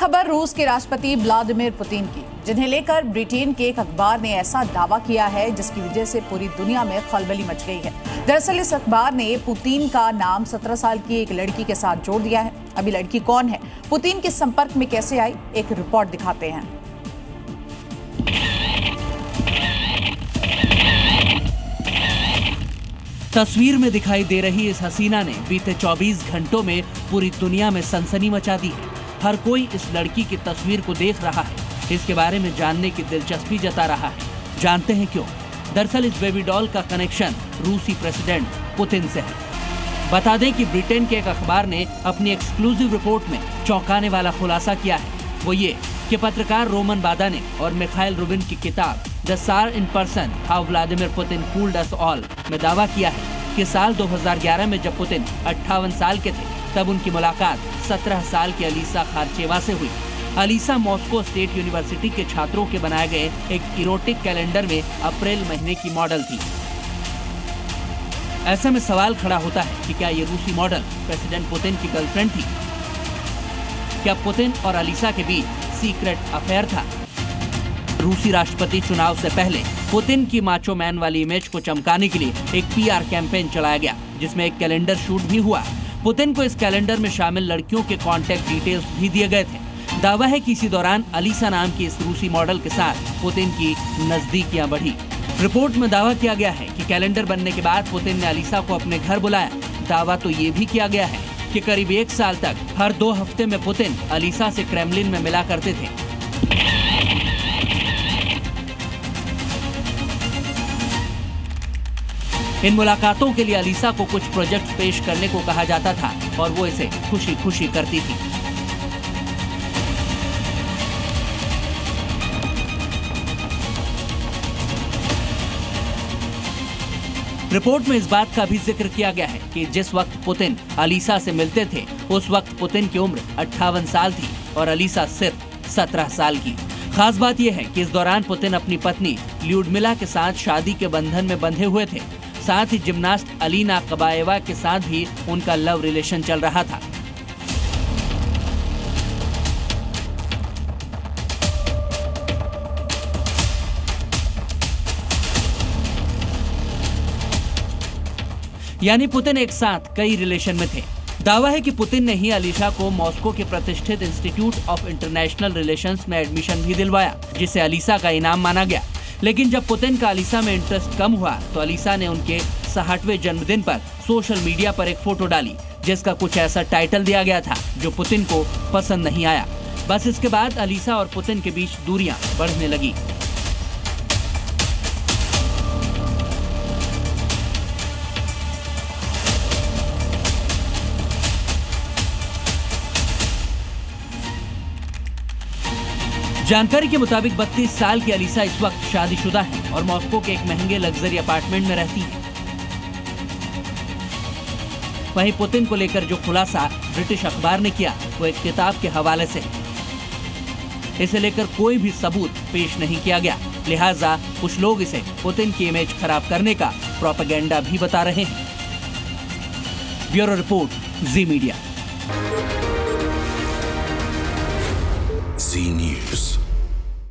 खबर रूस के राष्ट्रपति व्लादिमीर पुतिन की, जिन्हें लेकर ब्रिटेन के एक अखबार ने ऐसा दावा किया है जिसकी वजह से पूरी दुनिया में खलबली मच गई है। दरअसल इस अखबार ने पुतिन का नाम 17 साल की एक लड़की के साथ जोड़ दिया है। अभी लड़की कौन है, पुतिन के संपर्क में कैसे आई, एक रिपोर्ट दिखाते हैं। तस्वीर में दिखाई दे रही इस हसीना ने बीते 24 घंटों में पूरी दुनिया में सनसनी मचा दी है। हर कोई इस लड़की की तस्वीर को देख रहा है, इसके बारे में जानने की दिलचस्पी जता रहा है। जानते हैं क्यों? दरअसल इस बेबी डॉल का कनेक्शन रूसी प्रेसिडेंट पुतिन से है। बता दें कि ब्रिटेन के एक अखबार ने अपनी एक्सक्लूसिव रिपोर्ट में चौंकाने वाला खुलासा किया है। वो ये कि पत्रकार रोमन बादाने और मिखाइल रूबिन की किताब द सार in person how Vladimir Putin fooled us all में दावा किया है कि साल 2011 में जब पुतिन 58 साल के थे, तब उनकी मुलाकात 17 साल की अलीसा खारचेवा से हुई। अलीसा मॉस्को स्टेट यूनिवर्सिटी के छात्रों के बनाए गए एक इरोटिक कैलेंडर में अप्रैल महीने की मॉडल थी। ऐसे में सवाल खड़ा होता है कि क्या ये रूसी मॉडल प्रेसिडेंट पुतिन की गर्लफ्रेंड थी? क्या पुतिन और अलीसा के बीच सीक्रेट अफेयर था? रूसी राष्ट्रपति चुनाव से पहले पुतिन की माचो मैन वाली इमेज को चमकाने के लिए एक पीआर कैंपेन चलाया गया, जिसमें एक कैलेंडर शूट भी हुआ। पुतिन को इस कैलेंडर में शामिल लड़कियों के कॉन्टैक्ट डिटेल्स भी दिए गए थे। दावा है कि इसी दौरान अलीसा नाम की इस रूसी मॉडल के साथ पुतिन की नजदीकियां बढ़ी। रिपोर्ट में दावा किया गया है कि कैलेंडर बनने के बाद पुतिन ने अलीसा को अपने घर बुलाया। दावा तो ये भी किया गया है कि करीब 1 साल तक हर 2 हफ्ते में पुतिन अलीसा से क्रेमलिन में मिला करते थे। इन मुलाकातों के लिए अलीसा को कुछ प्रोजेक्ट पेश करने को कहा जाता था और वो इसे खुशी खुशी करती थी। रिपोर्ट में इस बात का भी जिक्र किया गया है कि जिस वक्त पुतिन अलीसा से मिलते थे, उस वक्त पुतिन की उम्र 58 साल थी और अलीसा सिर्फ 17 साल की। खास बात यह है कि इस दौरान पुतिन अपनी पत्नी ल्यूडमिला के साथ शादी के बंधन में बंधे हुए थे। साथ ही जिम्नास्ट अलीना कबाएवा के साथ भी उनका लव रिलेशन चल रहा था। यानी पुतिन एक साथ कई रिलेशन में थे। दावा है कि पुतिन ने ही अलीसा को मॉस्को के प्रतिष्ठित इंस्टीट्यूट ऑफ इंटरनेशनल रिलेशंस में एडमिशन भी दिलवाया, जिसे अलीसा का इनाम माना गया। लेकिन जब पुतिन का अलीसा में इंटरेस्ट कम हुआ तो अलीसा ने उनके 60वें जन्मदिन पर सोशल मीडिया पर एक फोटो डाली, जिसका कुछ ऐसा टाइटल दिया गया था जो पुतिन को पसंद नहीं आया। बस इसके बाद अलीसा और पुतिन के बीच दूरियां बढ़ने लगी। जानकारी के मुताबिक 32 साल की अलीसा इस वक्त शादीशुदा है और मॉस्को के एक महंगे लग्जरी अपार्टमेंट में रहती है। वहीं पुतिन को लेकर जो खुलासा ब्रिटिश अखबार ने किया वो एक किताब के हवाले से है। इसे लेकर कोई भी सबूत पेश नहीं किया गया, लिहाजा कुछ लोग इसे पुतिन की इमेज खराब करने का प्रोपेगेंडा भी बता रहे हैं। ब्यूरो रिपोर्ट, जी मीडिया।